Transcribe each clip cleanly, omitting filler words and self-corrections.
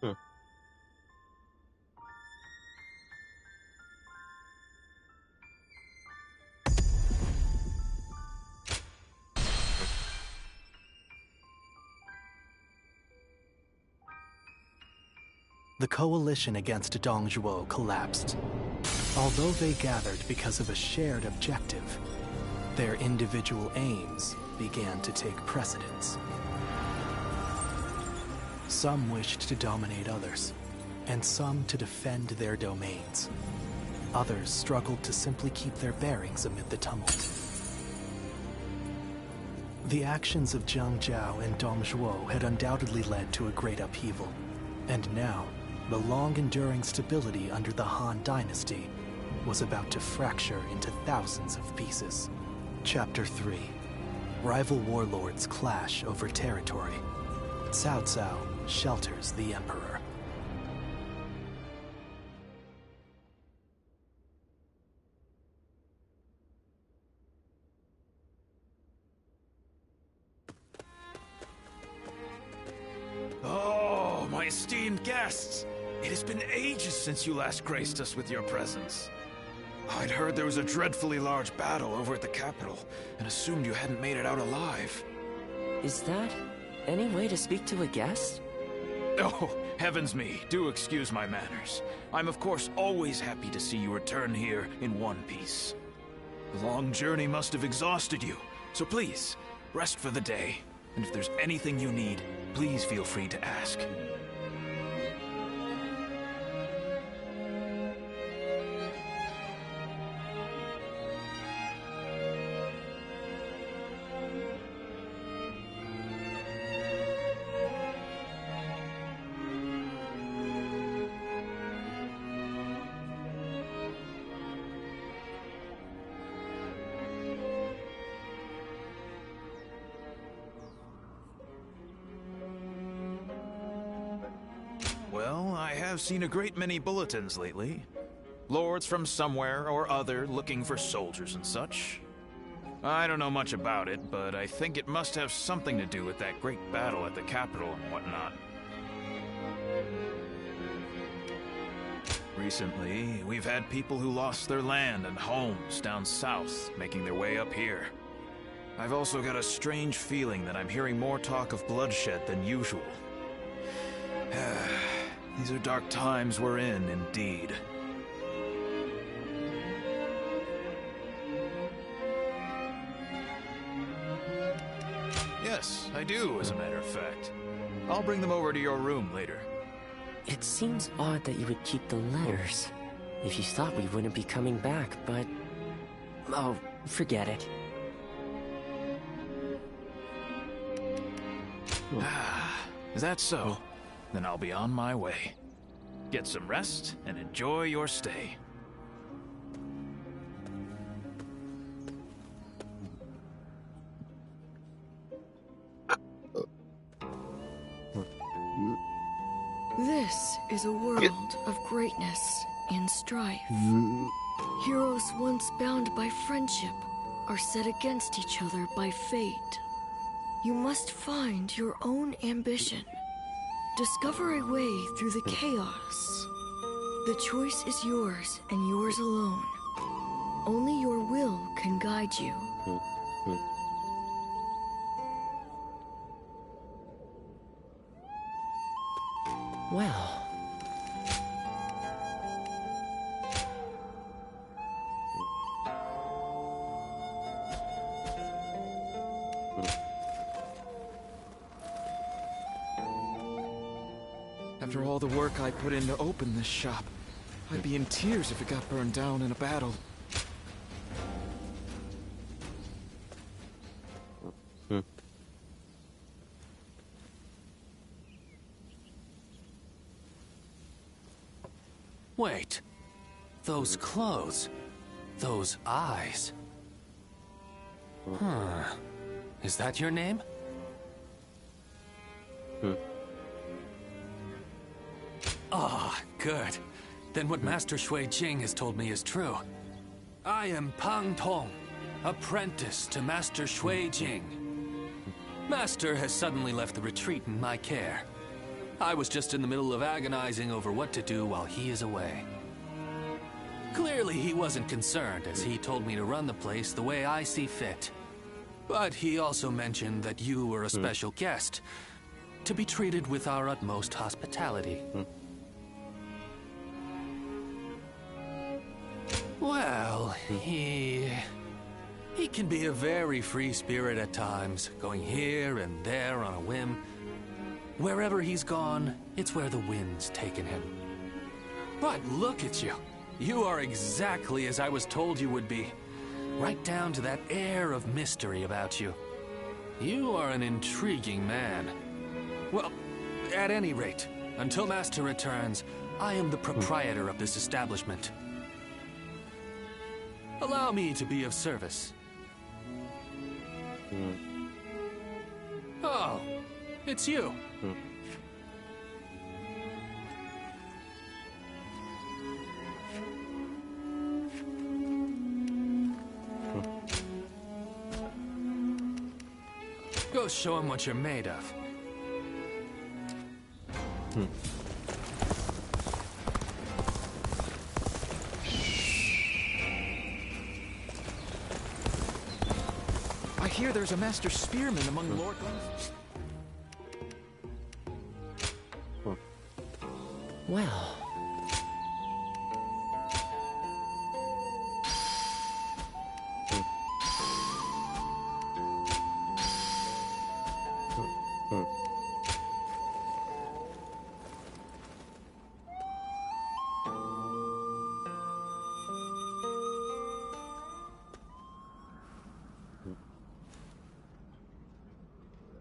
Hmm. The coalition against Dong Zhuo collapsed. Although they gathered because of a shared objective, their individual aims began to take precedence. Some wished to dominate others, and some to defend their domains. Others struggled to simply keep their bearings amid the tumult. The actions of Zhang Jiao and Dong Zhuo had undoubtedly led to a great upheaval, and now, the long-enduring stability under the Han Dynasty was about to fracture into thousands of pieces. Chapter 3. Rival warlords clash over territory. Cao Cao shelters the Emperor. Oh, my esteemed guests! It has been ages since you last graced us with your presence. I'd heard there was a dreadfully large battle over at the capital, and assumed you hadn't made it out alive. Is that any way to speak to a guest? Oh, heavens me, do excuse my manners. I'm of course always happy to see you return here in one piece. The long journey must have exhausted you, so please, rest for the day. And if there's anything you need, please feel free to ask. Well, I have seen a great many bulletins lately. Lords from somewhere or other looking for soldiers and such. I don't know much about it, but I think it must have something to do with that great battle at the capital and whatnot. Recently, we've had people who lost their land and homes down south, making their way up here. I've also got a strange feeling that I'm hearing more talk of bloodshed than usual. These are dark times we're in, indeed. Yes, I do, as a matter of fact. I'll bring them over to your room later. It seems odd that you would keep the letters. If you thought we wouldn't be coming back, but... oh, forget it. Is that so? Then I'll be on my way. Get some rest and enjoy your stay. This is a world of greatness and strife. Heroes once bound by friendship are set against each other by fate. You must find your own ambition. Discover a way through the chaos. The choice is yours and yours alone. Only your will can guide you. Well... After all the work I put in to open this shop, I'd be in tears if it got burned down in a battle. Wait. Those clothes. Those eyes. Huh. Is that your name? Ah, good. Then what Master Shui Jing has told me is true. I am Pang Tong, apprentice to Master Shui Jing. Master has suddenly left the retreat in my care. I was just in the middle of agonizing over what to do while he is away. Clearly, he wasn't concerned, as he told me to run the place the way I see fit. But he also mentioned that you were a special guest, to be treated with our utmost hospitality. Well, he can be a very free spirit at times, going here and there on a whim. Wherever he's gone, it's where the wind's taken him. But look at you. You are exactly as I was told you would be. Right down to that air of mystery about you. You are an intriguing man. Well, at any rate, until Master returns, I am the proprietor of this establishment. Allow me to be of service. Oh, it's you. Go show him what you're made of. I hear there's a master spearman among the lordlings. Well,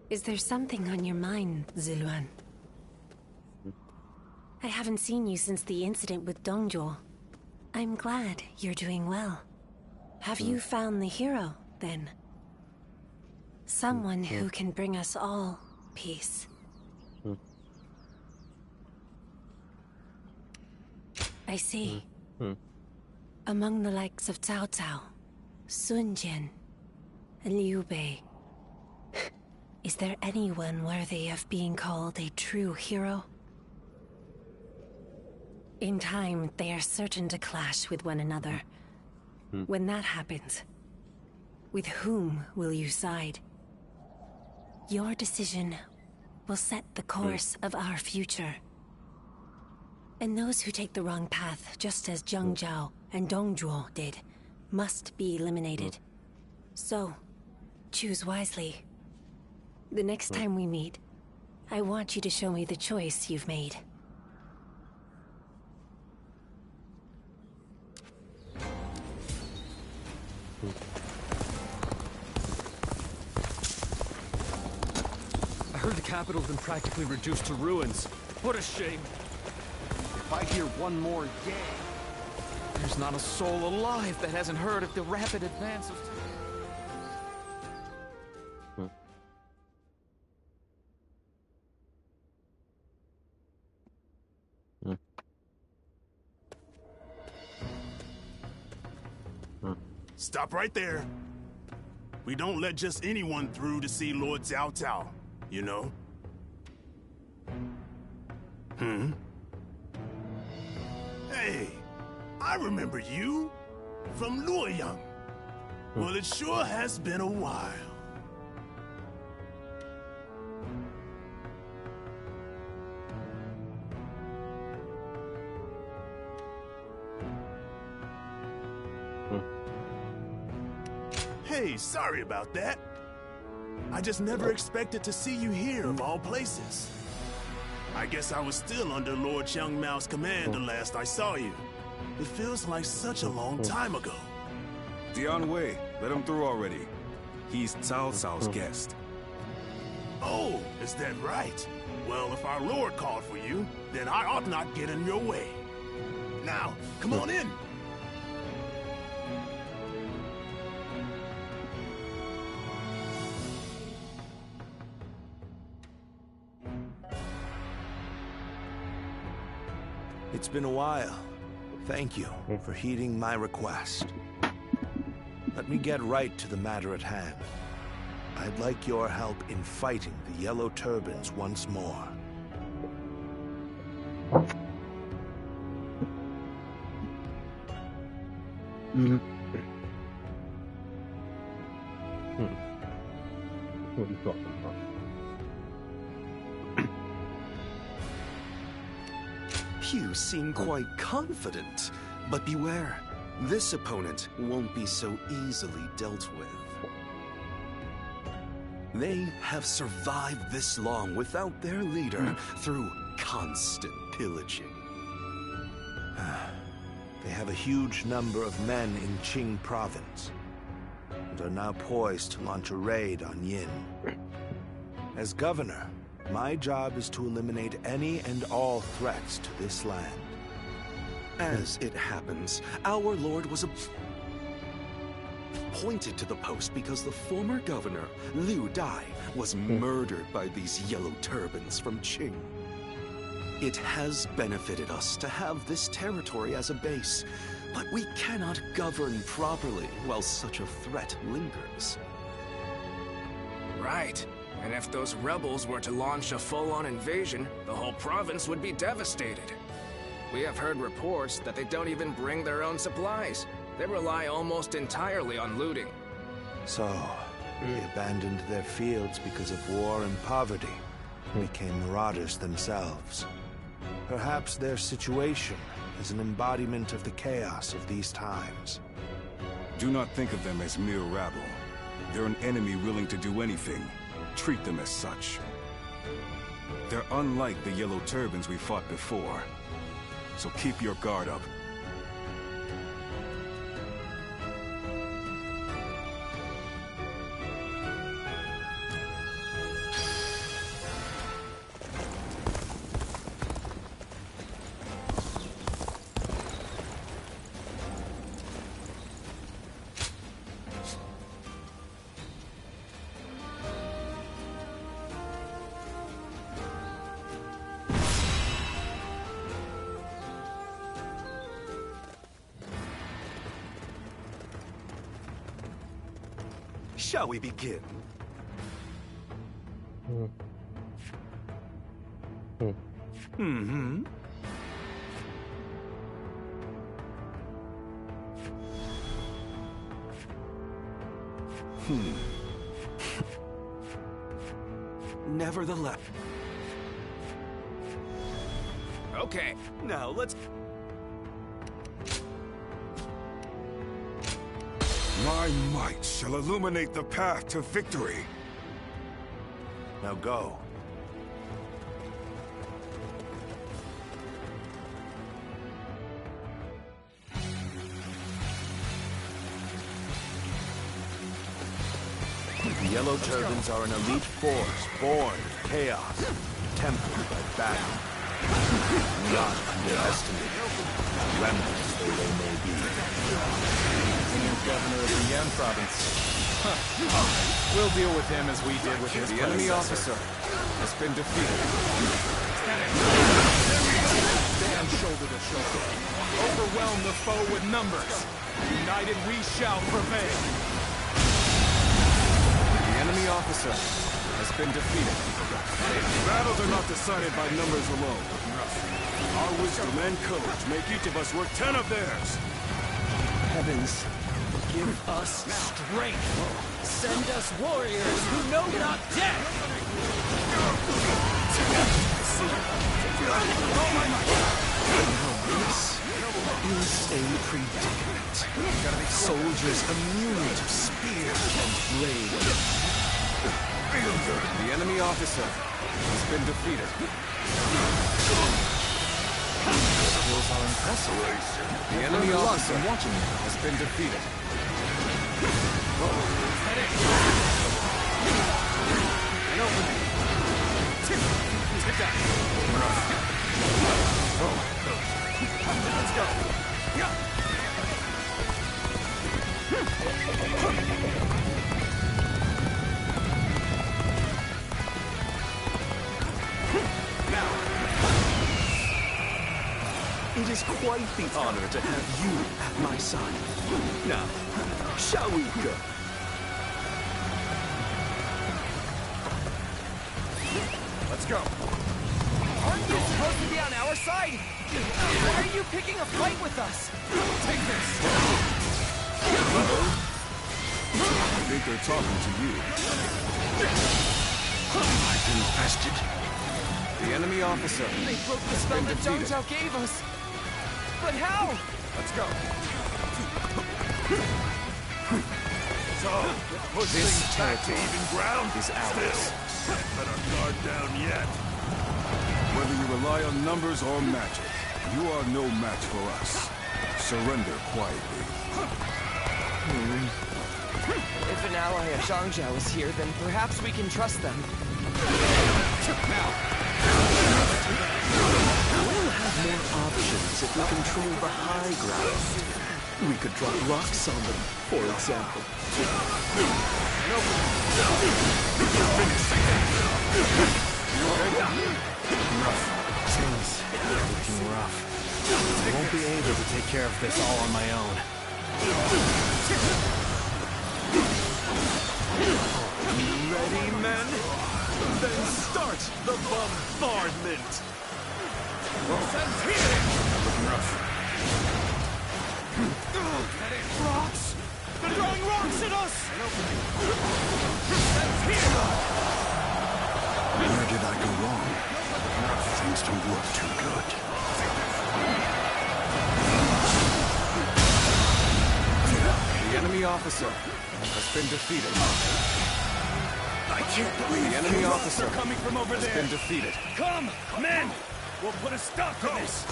is there something on your mind, Ziluan? I haven't seen you since the incident with Dongzhuo. I'm glad you're doing well. Have you found the hero, then? Someone who can bring us all peace. I see. Among the likes of Cao Cao, Sun Jian, and Liu Bei, is there anyone worthy of being called a true hero? In time, they are certain to clash with one another. When that happens, with whom will you side? Your decision will set the course of our future. And those who take the wrong path, just as Zheng Zhao and Dongzhuo did, must be eliminated. So, choose wisely. The next time we meet, I want you to show me the choice you've made. I heard the capital's been practically reduced to ruins. What a shame. If I hear one more yay, there's not a soul alive that hasn't heard of the rapid advance of... Stop right there. We don't let just anyone through to see Lord Cao Cao, you know? Hey, I remember you from Luoyang. Well, it sure has been a while. Hey, sorry about that. I just never expected to see you here, of all places. I guess I was still under Lord Qiang Mao's command the last I saw you. It feels like such a long time ago. Dian Wei, let him through already. He's Cao Cao's guest. Oh, is that right? Well, if our lord called for you, then I ought not get in your way. Now, come on in. It's been a while. Thank you for heeding my request. Let me get right to the matter at hand. I'd like your help in fighting the Yellow Turbans once more. What do you got? You seem quite confident, but beware. This opponent won't be so easily dealt with. They have survived this long without their leader through constant pillaging. They have a huge number of men in Qing province, and are now poised to launch a raid on Yin. As governor, my job is to eliminate any and all threats to this land. As it happens, our lord was appointed to the post because the former governor, Liu Dai, was murdered by these yellow turbans from Qing. It has benefited us to have this territory as a base, but we cannot govern properly while such a threat lingers. Right. And if those rebels were to launch a full-on invasion, the whole province would be devastated. We have heard reports that they don't even bring their own supplies. They rely almost entirely on looting. So, they abandoned their fields because of war and poverty, and became marauders themselves. Perhaps their situation is an embodiment of the chaos of these times. Do not think of them as mere rabble. They're an enemy willing to do anything. Treat them as such. They're unlike the yellow turbans we fought before. So keep your guard up. Shall we begin? Mm-hmm. Nevertheless. Okay. Now let's... My might shall illuminate the path to victory. Now go. The Yellow Turbans are an elite force born of chaos, tempered by battle. Not underestimated, remnants though they may be. New governor of the Yan province. We'll deal with him as we did with his The enemy officer has been defeated. Stand shoulder to shoulder. Overwhelm the foe with numbers. United we shall prevail. The enemy officer has been defeated. Battles are not decided by numbers alone. Our wisdom and courage make each of us worth 10 of theirs. Heavens, give us strength. Send us warriors who know not death. This is a predicament. Soldiers immune to spear and blade. The enemy officer has been defeated. Skills are impressive. The enemy officer has been defeated. An opening. Take that. Let's go. It is quite the honor to have you at my side. Now, shall we go? Let's go. Aren't you supposed to be on our side? side! Why are you picking a fight with us? Take this! I think they're talking to you. Infested. The enemy officer. They broke the spell that Zhang Zhao gave us. But how? Let's go. So, push things back to even ground is ours. Still, can't let our guard down yet. Whether you rely on numbers or magic, you are no match for us. Surrender quietly. If an ally of Zhang Zhao is here, then perhaps we can trust them. Now. We'll have more options if we control the high ground. We could drop rocks on them, for example. Things are looking rough. I won't be able to take care of this all on my own. Ready, men? Then start the bombardment! Looking rough. Rocks! They're throwing rocks at us! Where did I go wrong? Things don't look too good. The enemy officer has been defeated. I can't believe the enemy officer are coming from over has there. been defeated. Come, men! We'll put a stop to this!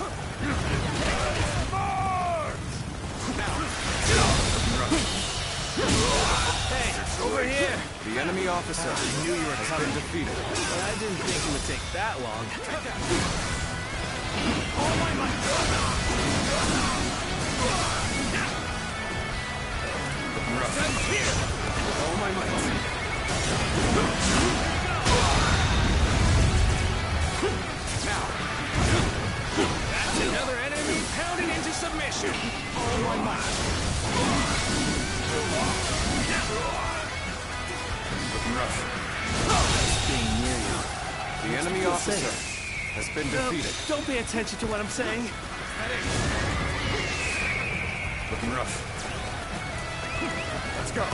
Hey, over here! The enemy officer I knew you were has coming. been defeated. But I didn't think it would take that long. All my might. Now. That's another enemy pounded into submission. All my might. Looking rough. Being near you. The enemy officer has been defeated. Don't pay attention to what I'm saying. Looking rough. Let's go.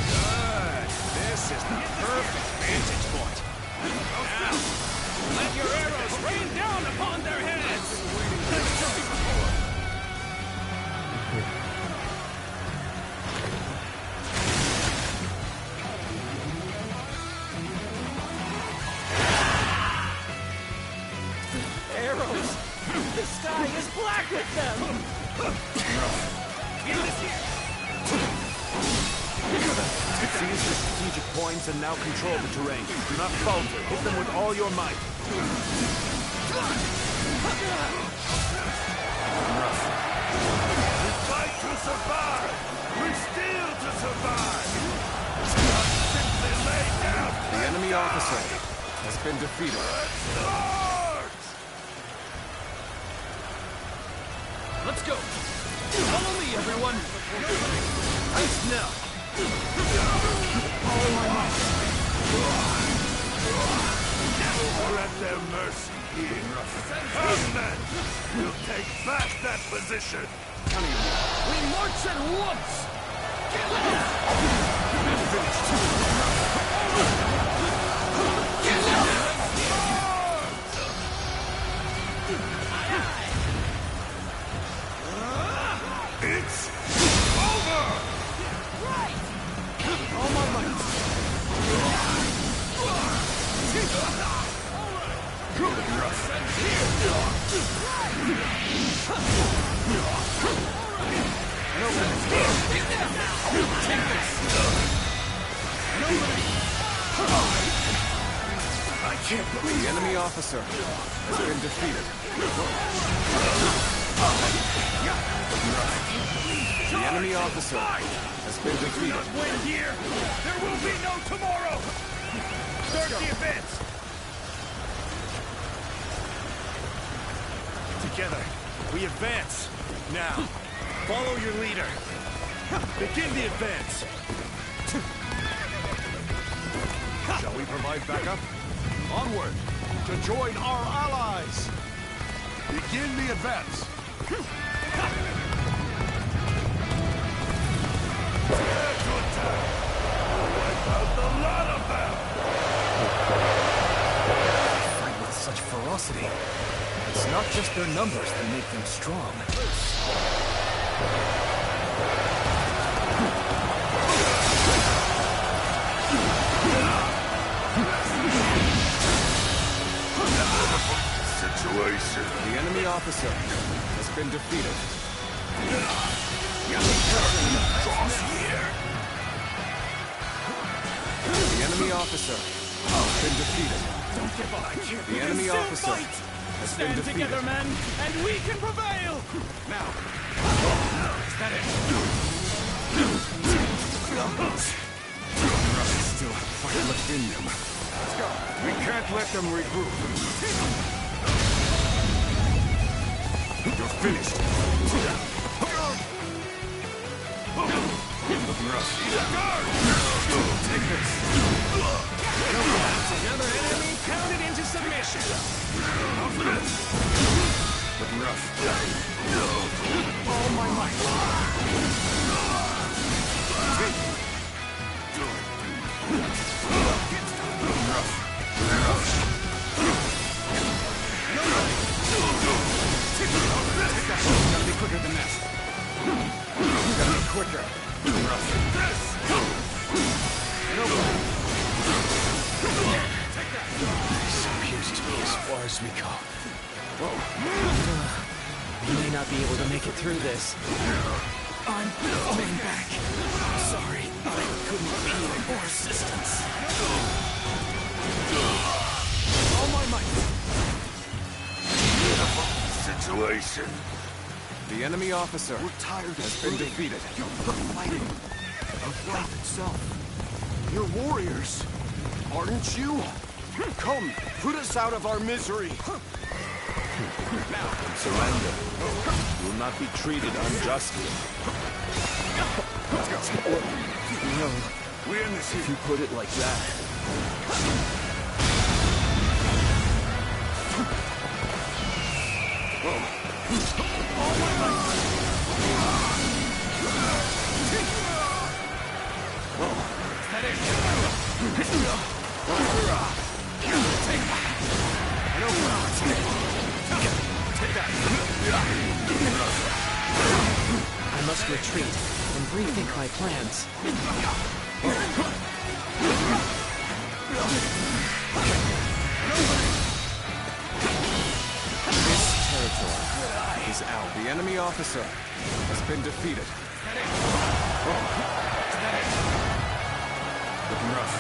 Good. This is the perfect vantage point. Now, let your arrows rain down upon their heads. Arrows! The sky is black with them! Seize the strategic points and now control the terrain. Do not falter. Hit them with all your might. We fight to survive! We steal to survive! Not simply lay down! The enemy officer has been defeated. Let's go! Follow me, everyone! Nice now! All my might! Let their mercy here. Come then! We'll take back that position! We march at once! It's over! Right! All my might! I can't believe The enemy officer has been defeated. The enemy officer has been defeated. win here! There will be no tomorrow! Start the advance! Together, we advance. Now, follow your leader. Begin the advance. Shall we provide backup? Onward, to join our allies! Begin the advance. Dare to attack. Wipe out the lot of them. They fight with such ferocity. It's not just their numbers that make them strong. Situation. The enemy officer has been defeated. Cross here. The enemy officer has been defeated. Don't give up. The enemy officer has been defeated. Together, men, and we can prevail! Now, is that it? Still have fight left in them. Let's go. We can't let them regroup. You're finished. Looking rough. Take this. Another enemy pounded into submission. Looking rough. All my might. Looking rough. Gotta be quicker than that. Gotta be quicker. Rough. Take that. This appears to be as far as we go. We may not be able to make it through this. I'm falling back. Sorry, I couldn't be of more assistance. All my might. Situation. The enemy officer has been defeated. You're fighting of life itself. You're warriors, aren't you? Come, put us out of our misery. Surrender. You will not be treated unjustly. Let's go. No, We end this here. if you put it like that. I must retreat and rethink my plans. This territory is out. The enemy officer has been defeated. Looking rough.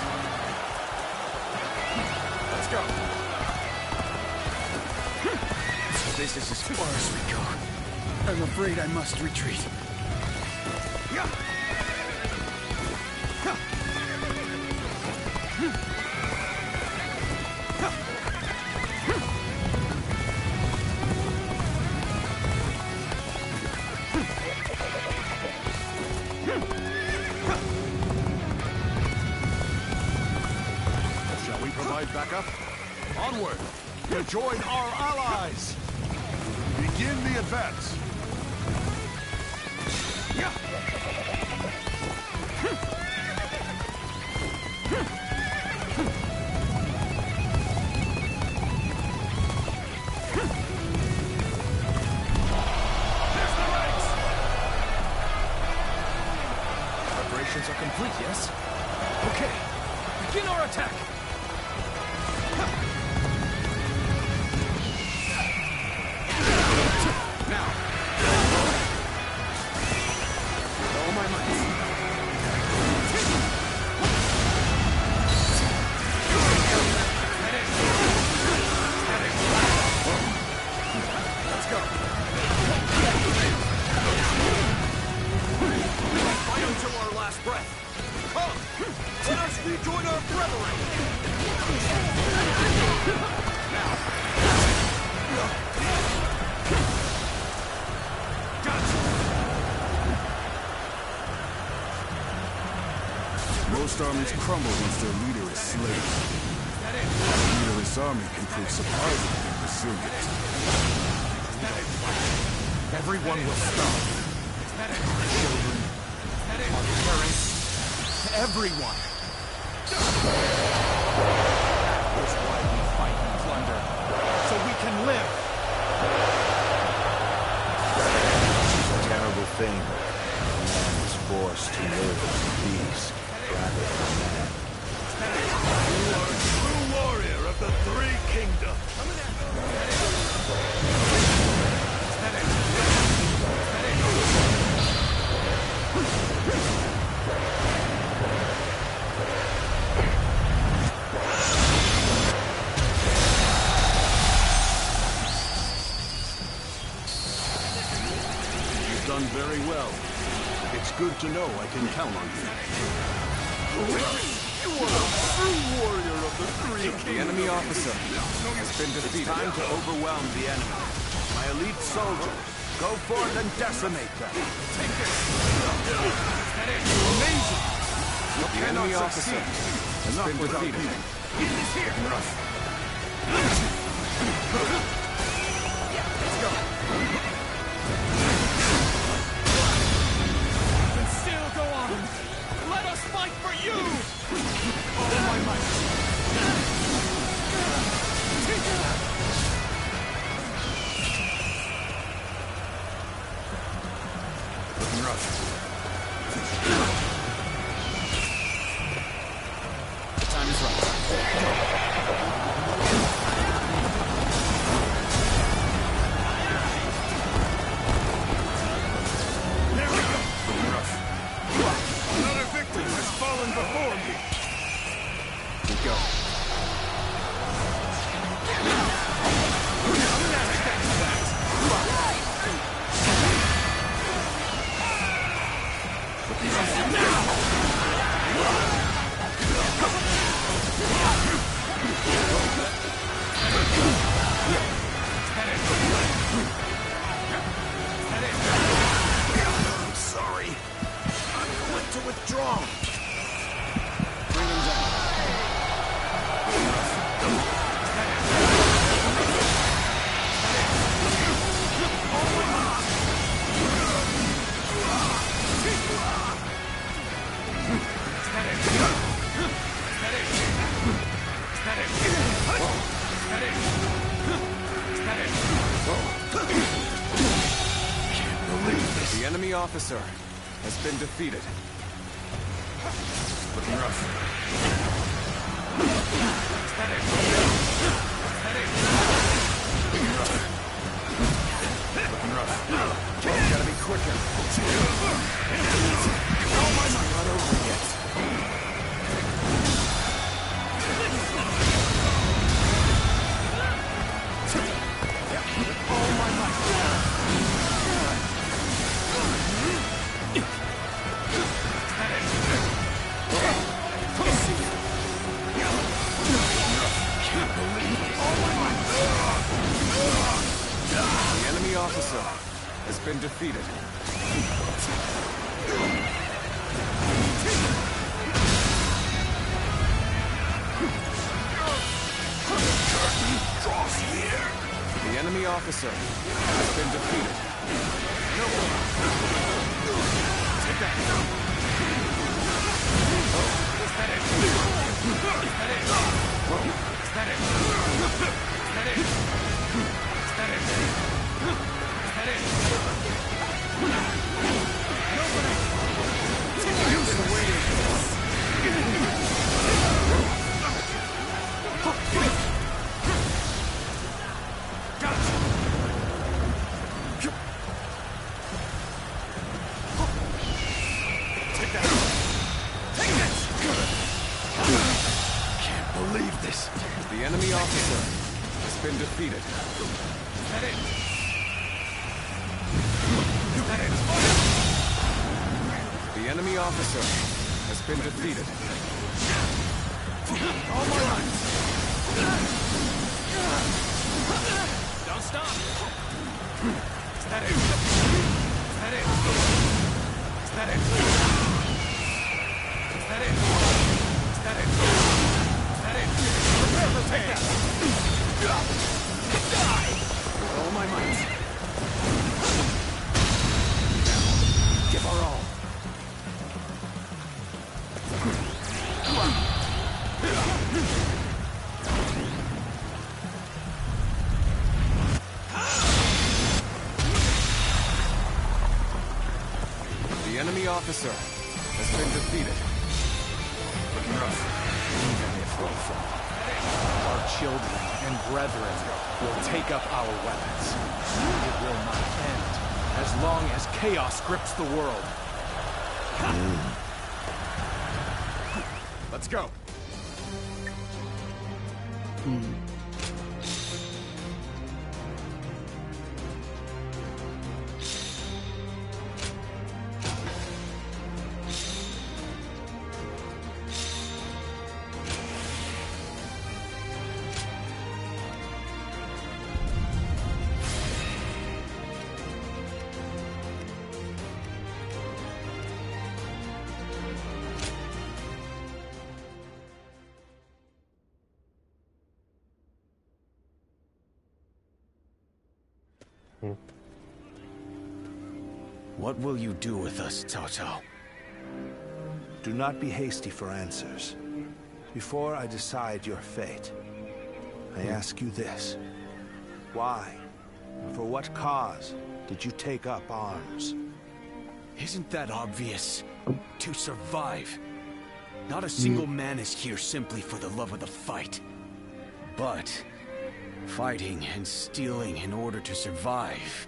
Let's go. This is as far as we go. I'm afraid I must retreat. Shall we provide backup? Onward! To join our allies! Begin the advance! There's the ranks! Preparations are complete, yes? Okay, begin our attack! Now. With all my might. Let's go. Fight until our last breath! Come! Let us rejoin our brethren! Most armies crumble once their leader is slain. A leaderless army can prove surprisingly resilient. Everyone will stop. Our children, our parents, everyone. That is why we fight and plunder, so we can live. It's a terrible thing. Man is forced to live in peace rather than man. You are a true warrior of the Three Kingdoms. You've done very well. It's good to know I can count on you. You are a true warrior of the Three Kingdoms. The enemy officer has been defeated. It's time to overwhelm the enemy. My elite soldiers, go forth and decimate them. Take this. Amazing. The enemy officer has been defeated. Get this here. Let's go. You can still go on. Let us fight for you. All my might. Looking rough. The time is right. There we go. Looking rough. Another victim has fallen before me. Keep going. I'm sorry. I'm going to withdraw. Bring him down. The enemy officer has been defeated. Looking rough. Looking rough. Gotta be quicker. Oh my God, not over yet. Oh my God. The enemy officer has been defeated. The enemy officer has been defeated. Take that. Is that it? Is that it? Is that it? Is that it? Is that it? Is that it? Nobody! You've been waiting for this. Gotcha! Take that! Take this! Can't believe this. The enemy officer has been defeated. Is that it? Is that it? The enemy officer has been defeated. All my life! Don't stop! Is that it? Is that it? Is that it? Is that it? Is that it? Is that it? Prepare for takeout! Die! With all my might. officer has been defeated. Looking rough. Even if we fall, our children and brethren will take up our weapons. It will not end as long as chaos grips the world. Let's go. What will you do with us, Cao Cao? Do not be hasty for answers. Before I decide your fate, I ask you this. Why, and for what cause, did you take up arms? Isn't that obvious? To survive. Not a single man is here simply for the love of the fight. But fighting and stealing in order to survive,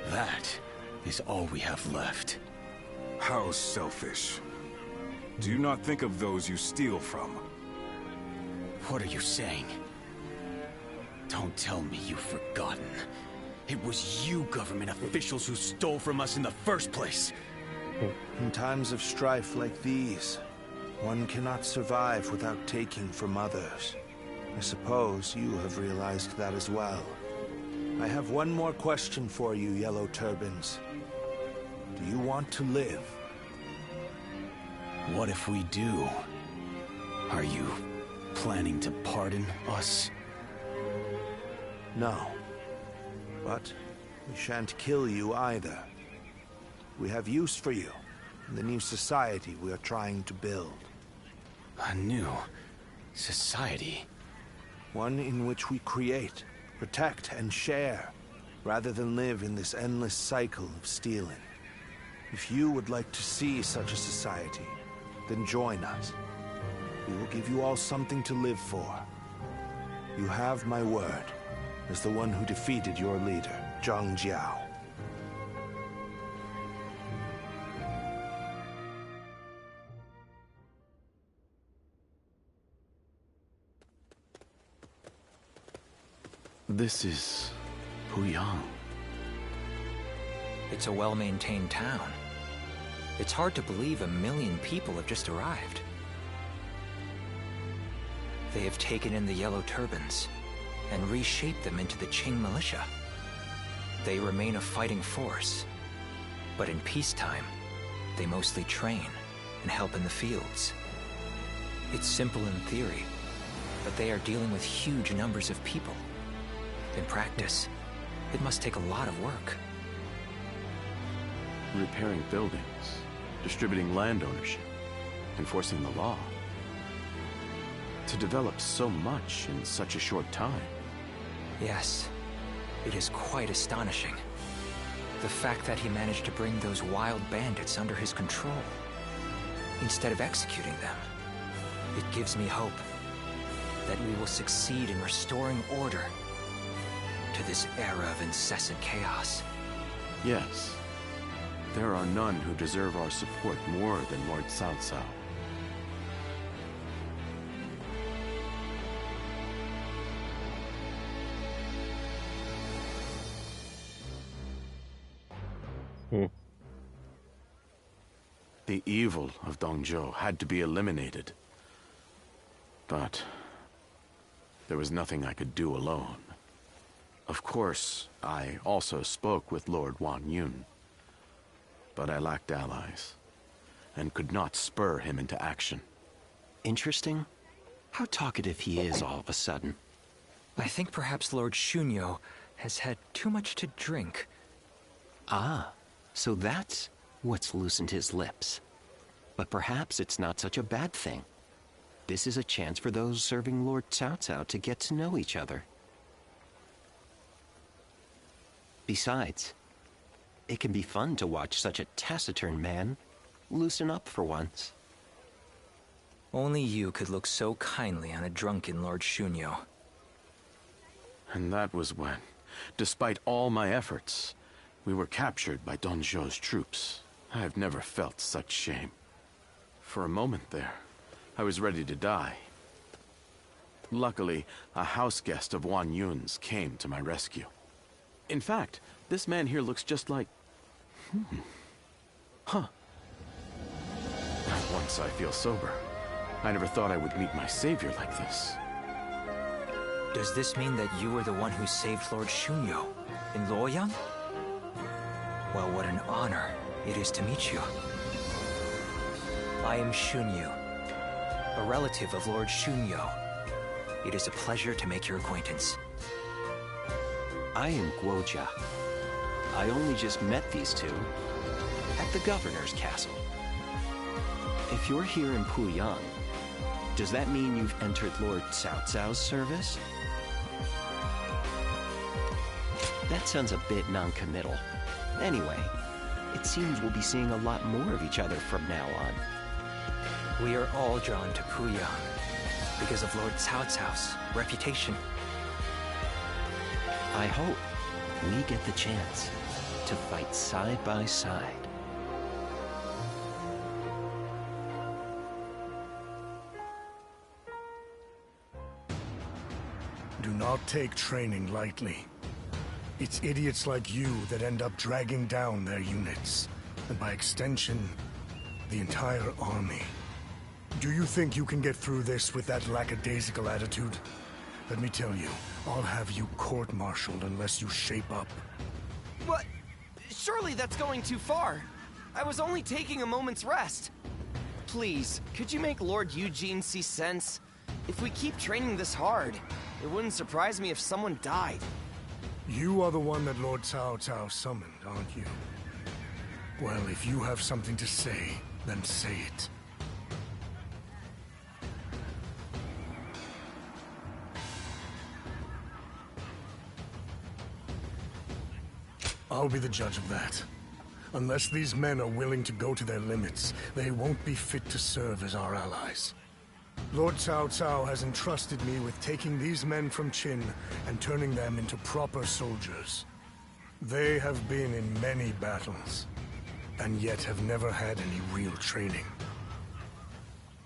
that is all we have left. How selfish. Do you not think of those you steal from? What are you saying? Don't tell me you've forgotten. It was you government officials who stole from us in the first place. In times of strife like these, one cannot survive without taking from others. I suppose you have realized that as well. I have one more question for you, Yellow Turbans. Do you want to live? What if we do? Are you planning to pardon us? No. But we shan't kill you either. We have use for you in the new society we are trying to build. A new society? One in which we create, protect, and share, rather than live in this endless cycle of stealing. If you would like to see such a society, then join us. We will give you all something to live for. You have my word, as the one who defeated your leader, Zhang Jiao. This is Huyang. It's a well-maintained town. It's hard to believe 1 million people have just arrived. They have taken in the Yellow Turbans and reshaped them into the Qing militia. They remain a fighting force, but in peacetime, they mostly train and help in the fields. It's simple in theory, but they are dealing with huge numbers of people. In practice, it must take a lot of work. Repairing buildings, distributing land ownership, enforcing the law. To develop so much in such a short time. Yes, it is quite astonishing. The fact that he managed to bring those wild bandits under his control, instead of executing them. It gives me hope that we will succeed in restoring order to this era of incessant chaos. Yes. There are none who deserve our support more than Lord Cao Cao. The evil of Dongzhou had to be eliminated. But there was nothing I could do alone. Of course, I also spoke with Lord Wan Yun. But I lacked allies, and could not spur him into action. Interesting. How talkative he is all of a sudden. I think perhaps Lord Shunyo has had too much to drink. Ah, so that's what's loosened his lips. But perhaps it's not such a bad thing. This is a chance for those serving Lord Cao Cao to get to know each other. Besides, it can be fun to watch such a taciturn man loosen up for once. Only you could look so kindly on a drunken Lord Shunyo. And that was when, despite all my efforts, we were captured by Don Zhou's troops. I have never felt such shame. For a moment there, I was ready to die. Luckily, a house guest of Wan Yun's came to my rescue. In fact, this man here looks just like... Huh. Once I feel sober, I never thought I would meet my savior like this. Does this mean that you were the one who saved Lord Shunyo in Luoyang? Well, what an honor it is to meet you. I am Shunyu, a relative of Lord Shunyo. It is a pleasure to make your acquaintance. I am Guojia. I only just met these two at the governor's castle. If you're here in Puyang, does that mean you've entered Lord Cao Cao's service? That sounds a bit non-committal. Anyway, it seems we'll be seeing a lot more of each other from now on. We are all drawn to Puyang because of Lord Cao Cao's reputation. I hope we get the chance to fight side by side. Do not take training lightly. It's idiots like you that end up dragging down their units, and by extension, the entire army. Do you think you can get through this with that lackadaisical attitude? Let me tell you, I'll have you court-martialed unless you shape up. What? Surely that's going too far. I was only taking a moment's rest. Please, could you make Lord Eugene see sense? If we keep training this hard, it wouldn't surprise me if someone died. You are the one that Lord Cao Cao summoned, aren't you? Well, if you have something to say, then say it. I'll be the judge of that. Unless these men are willing to go to their limits, they won't be fit to serve as our allies. Lord Cao Cao has entrusted me with taking these men from Qin and turning them into proper soldiers. They have been in many battles, and yet have never had any real training.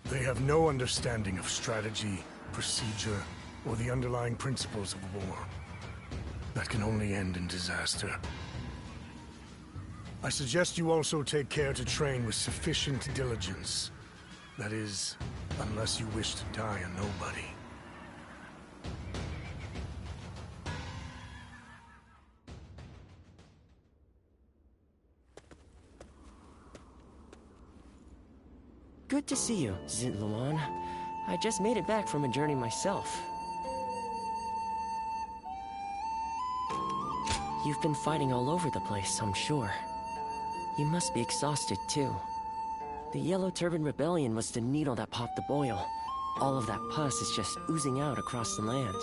They have no understanding of strategy, procedure, or the underlying principles of war. That can only end in disaster. I suggest you also take care to train with sufficient diligence. That is, unless you wish to die a nobody. Good to see you, Zitluan. I just made it back from a journey myself. You've been fighting all over the place, I'm sure. You must be exhausted, too. The Yellow Turban Rebellion was the needle that popped the boil. All of that pus is just oozing out across the land.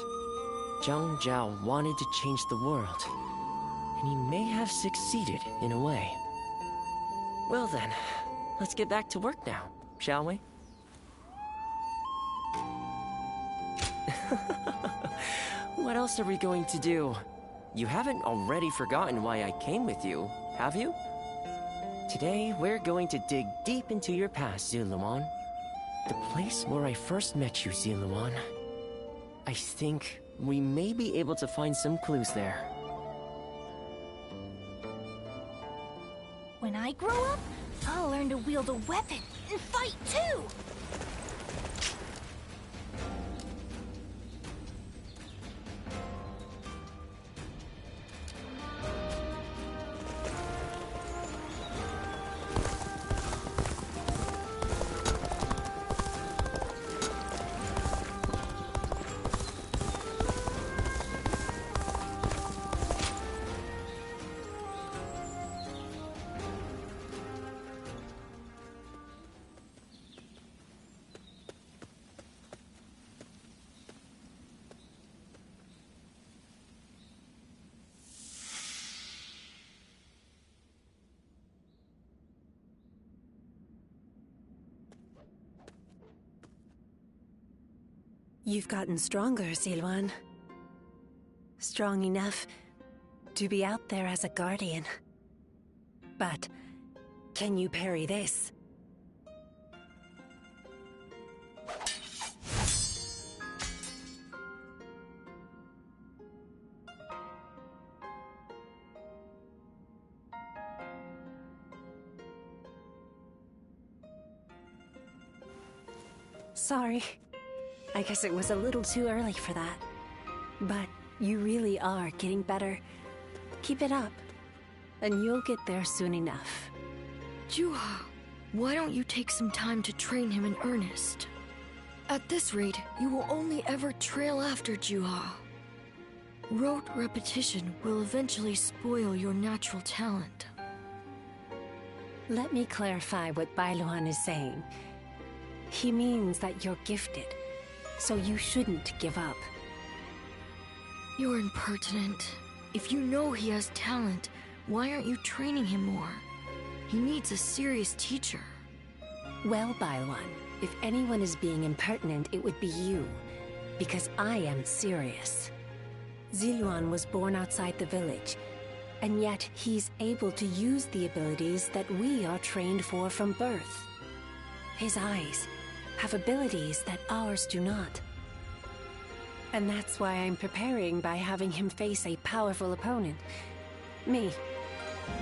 Zhang Zhao wanted to change the world, and he may have succeeded in a way. Well then, let's get back to work now, shall we? What else are we going to do? You haven't already forgotten why I came with you, have you? Today, we're going to dig deep into your past, Zitluan. The place where I first met you, Zitluan. I think we may be able to find some clues there. When I grow up, I'll learn to wield a weapon and fight too! You've gotten stronger, Ziluan. Strong enough to be out there as a guardian. But can you parry this? Sorry. I guess it was a little too early for that. But you really are getting better. Keep it up, and you'll get there soon enough. Juha, why don't you take some time to train him in earnest? At this rate, you will only ever trail after Juha. Rote repetition will eventually spoil your natural talent. Let me clarify what Bailuan is saying. He means that you're gifted, so you shouldn't give up. You're impertinent. If you know he has talent, why aren't you training him more? He needs a serious teacher. Well, Bailuan, if anyone is being impertinent, it would be you. Because I am serious. Ziluan was born outside the village, and yet he's able to use the abilities that we are trained for from birth. His eyes have abilities that ours do not. And that's why I'm preparing by having him face a powerful opponent. Me.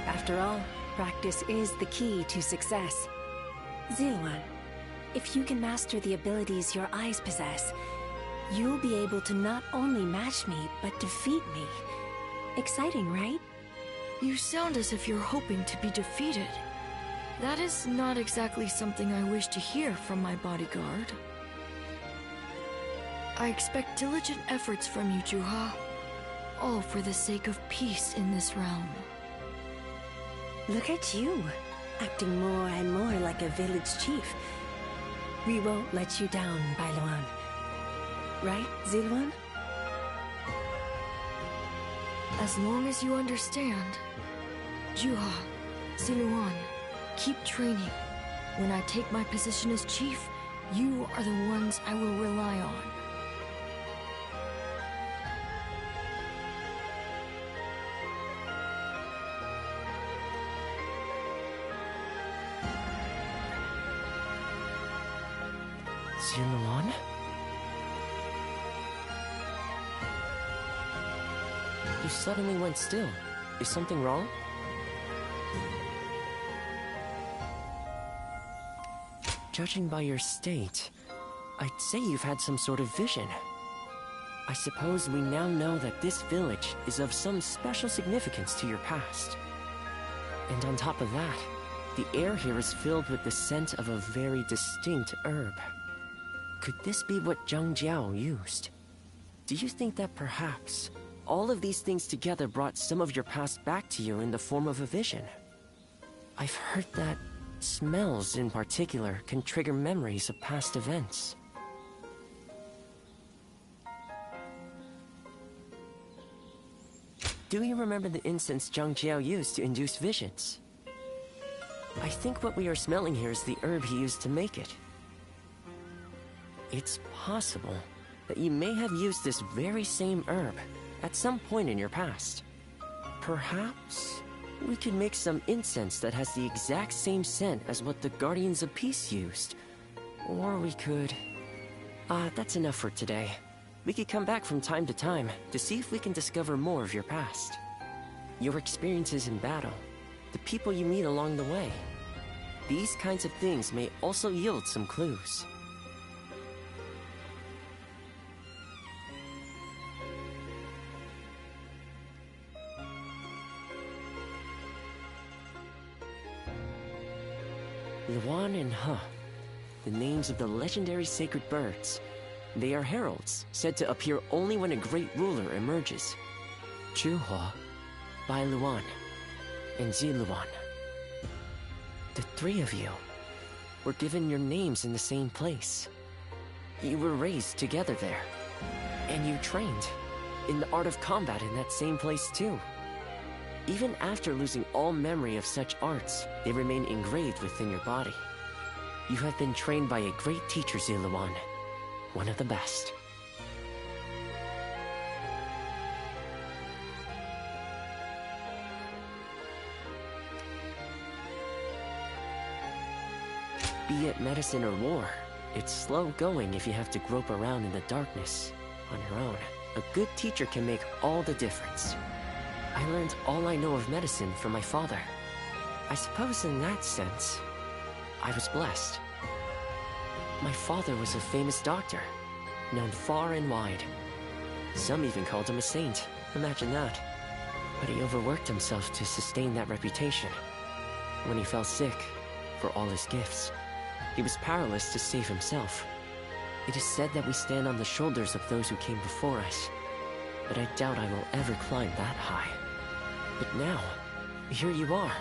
After all, practice is the key to success. Ziluan, if you can master the abilities your eyes possess, you'll be able to not only match me, but defeat me. Exciting, right? You sound as if you're hoping to be defeated. That is not exactly something I wish to hear from my bodyguard. I expect diligent efforts from you, Juha. All for the sake of peace in this realm. Look at you, acting more and more like a village chief. We won't let you down, Bailuan. Right, Ziluan? As long as you understand. Juha, Ziluan, keep training. When I take my position as chief, you are the ones I will rely on. Ziluan? You suddenly went still. Is something wrong? Judging by your state, I'd say you've had some sort of vision. I suppose we now know that this village is of some special significance to your past. And on top of that, the air here is filled with the scent of a very distinct herb. Could this be what Zhang Jiao used? Do you think that perhaps all of these things together brought some of your past back to you in the form of a vision? I've heard that smells in particular can trigger memories of past events. Do you remember the incense Zhang Jiao used to induce visions? I think what we are smelling here is the herb he used to make it. It's possible that you may have used this very same herb at some point in your past. Perhaps we could make some incense that has the exact same scent as what the Guardians of Peace used. Or we could... that's enough for today. We could come back from time to time to see if we can discover more of your past. Your experiences in battle, the people you meet along the way. These kinds of things may also yield some clues. Luan and He, the names of the legendary sacred birds. They are heralds, said to appear only when a great ruler emerges. Juha, Bailuan, and Ziluan. The three of you were given your names in the same place. You were raised together there, and you trained in the art of combat in that same place too. Even after losing all memory of such arts, they remain engraved within your body. You have been trained by a great teacher, Ziluan. One of the best. Be it medicine or war, it's slow going if you have to grope around in the darkness on your own. A good teacher can make all the difference. I learned all I know of medicine from my father. I suppose in that sense, I was blessed. My father was a famous doctor, known far and wide. Some even called him a saint. Imagine that. But he overworked himself to sustain that reputation. When he fell sick, for all his gifts, he was powerless to save himself. It is said that we stand on the shoulders of those who came before us, but I doubt I will ever climb that high. But now, here you are,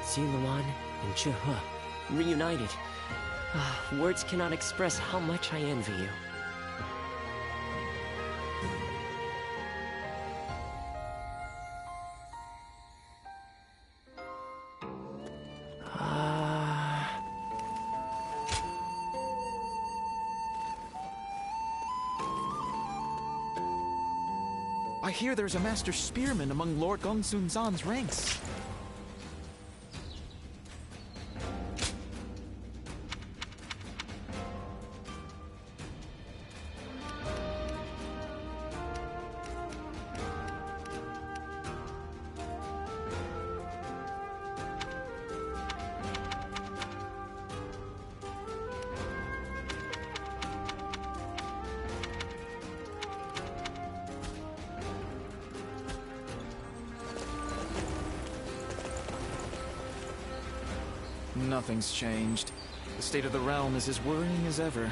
Ziluan and Zhihe, reunited. Words cannot express how much I envy you. I hear there's a master spearman among Lord Gongsun Zan's ranks. Nothing's changed. The state of the realm is as worrying as ever.